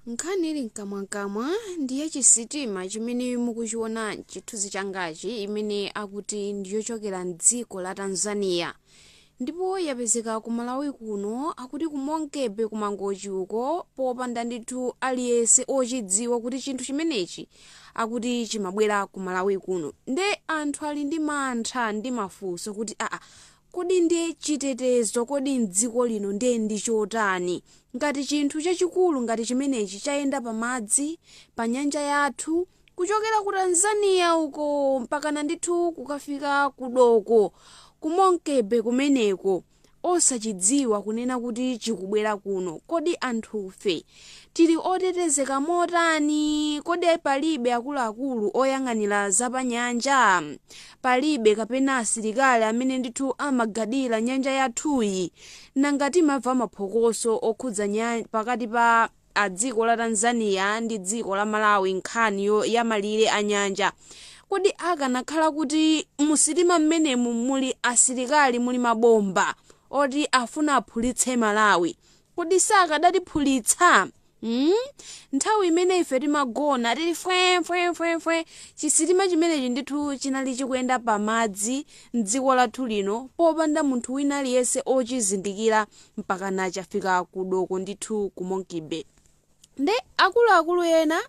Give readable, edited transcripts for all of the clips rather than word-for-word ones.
Nkhani ili nkamwankamwa ndiye chisitima chimene mukuchiona chithunzi changachi imene akuti ndiyochokera m'dziko la Tanzania. Ndipo yapezeka ku Malawi kuno akuti kumonkepe kumangochi uko popanda ndithu aliyense ochidziwa kuti chinthu chimenechi akuti chimabwera ku Malawi kuno. Nde anthu ali ndi mantha ndi mafunso kuti kodi ndi chitetezo kodi m'dziko lino ndi chotani ngati chinthu chachikulu ngati chimenechi chayenda pamadzi pa nyanja yathu kuchokera ku Tanzania uko mpakana ndithu kukafika kudoko kumonkepe kumeneko osachidziwa kunena kuti chikubwera kuno. Kodi anthufe tili otetezeka motani? Kodi palibe akuluakulu oyang'anira zapanyanja? Palibe kapena asilikali amene ndithu amagadira nyanja yathuyi? Nangati mava maphokoso okhudza pakati pa dziko la Tanzania ndi dziko la Malawi nkhani ya malire a nyanja. Kodi akanakhala kuti musitima mmenemu muli asilikali muli mabomba oti afuna aphulitse Malawi, kodi sakadatiphulitsa? Nthawi imene ife timagona tili fwe chisitima chimenechi ndithu chinali chikuyenda pamadzi m'dziko lathu lino popanda munthu wina aliyense ochizindikira mpakana chafika kudoko ndithu kumonkepe. Nde akuluakulu ena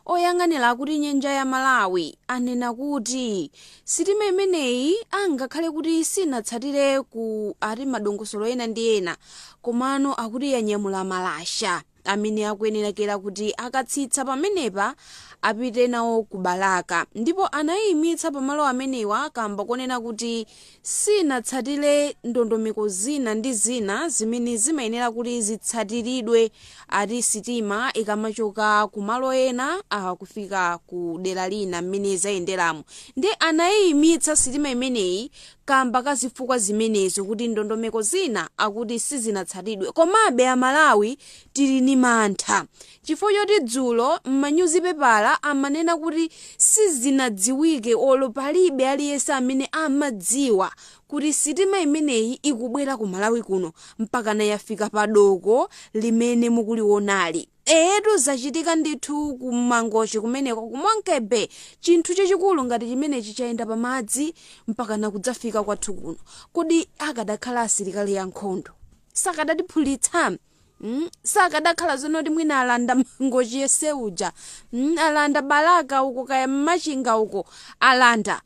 oyang'anira kuti nyanja ya Malawi anena kuti sitima imeneyi angakhale kuti sinatsatire ku ati madongosolo ena ndi ena komano akuti yanyamula malasha amene akuyenerekera kuti akatsitsa pamenepa apite nawo ku Balaka. Ndipo anayimitsa pamalo amenewa kamba konena kuti sinatsatire ndondomeko zina ndi zina zimene zimayenera kuti zitsatiridwe ati sitima ikamachoka ku malo ena kufika ku dera lina mmene zayenderamo. Ndi anayimitsa sitima imeneyi kamba kazifukwa zimenezo kuti ndondomeko zina akuti sizinatsatidwe. Komabe Amalawi tili ni mantha chifukwa choti dzulo m'manyuzipepala amanena kuti sizinadziwike olo palibe aliyense amene amadziwa kuti sitima imeneyi ikubwera ku Malawi kuno mpakana yafika padoko limene mukulionali. Etu zachitika ndithu kumangochi kumeneko kumonkepe chinthu chachikulu ngati chimenechi chayenda pamadzi mpakana kudzafika kwathu kuno. Kodi akadakhala asilikali yankhondo sakadatiphulitsa? Sakadakhala zonoti mwina alanda mangochi yese uja, alanda Balaka uko kaya Machinga uko alanda.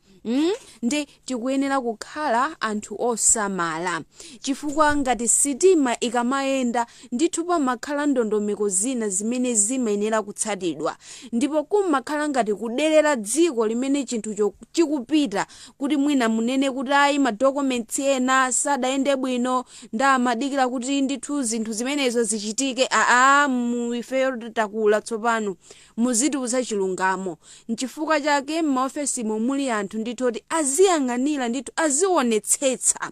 Ndi tikuyenera kukhala anthu osamala chifukwa ngati sitima ikamayenda ndithu pamakhala ndondomeko zina zimene zimayenera kutsatidwa. Ndipo kumakhala ngati kuderera dziko limene chinthu chikupita kuti mwina munene kuti ayi madokumenti ena sadayende bwino ndamadikira kuti ndithu zinthu zimenezo zichitike. Ifeyo takula tsopano muzitiuza chilungamo. Nchifukwa chake m'maofesimo muli anthu ndithu oti aziyang'anira ndithu azionetsetsa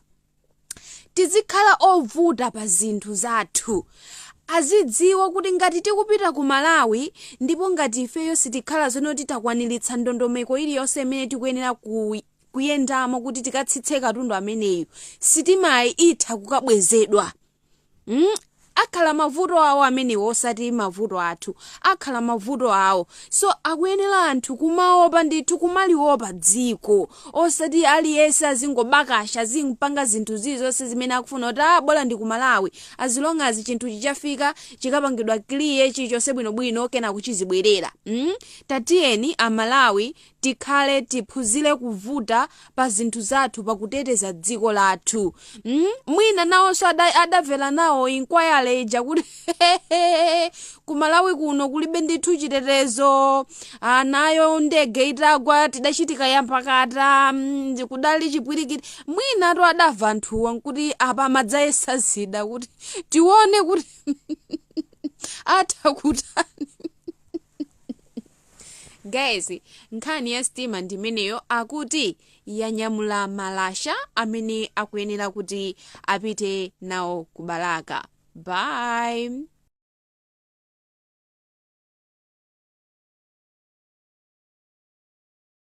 tizikhala ovuta pa zinthu zathu. Azidziwa kuti ngati tikupita ku Malawi ndipo ngati ifeyo sitikhala zonoti takwaniritsa ndondomeko iliyonse imene tikuyenera kuyendamo kuti tikatsitse katundu ameneyo, sitimayi itha kukabwezedwa. Akhala mavuto awo amenewo osati mavuto athu, akhala mavuto awo. So akuyenera anthu kumaopa ndithu kumaliopa dziko osati aliyense azingobakasha azingopanga zinthu zilizonse zimene akufuna kuti bola ndi ku Malawi as long as chinthu chichafika chikapangidwa clear chilichonse bwinobwino kena kuchizibwerera. Tatiyeni Amalawi tikhale tiphunzire kuvuta pa zinthu zathu pakuteteza dziko lathu. Mwina nawonso adavela nawo inquiry ija kuti ku Malawi kuno kulibe ndithu chitetezo, nayo ndege itagwa tidachitika yampakata, kudali chipwirikiti. Mwina atu adava anthuwa nkuti apa madzayesa zida kuti tione kuti atha kutani. Guys, nkhani ya sitima ndimeneyo akuti yanyamula malasha amene akuyenera kuti apite nawo ku Balaka. Bye.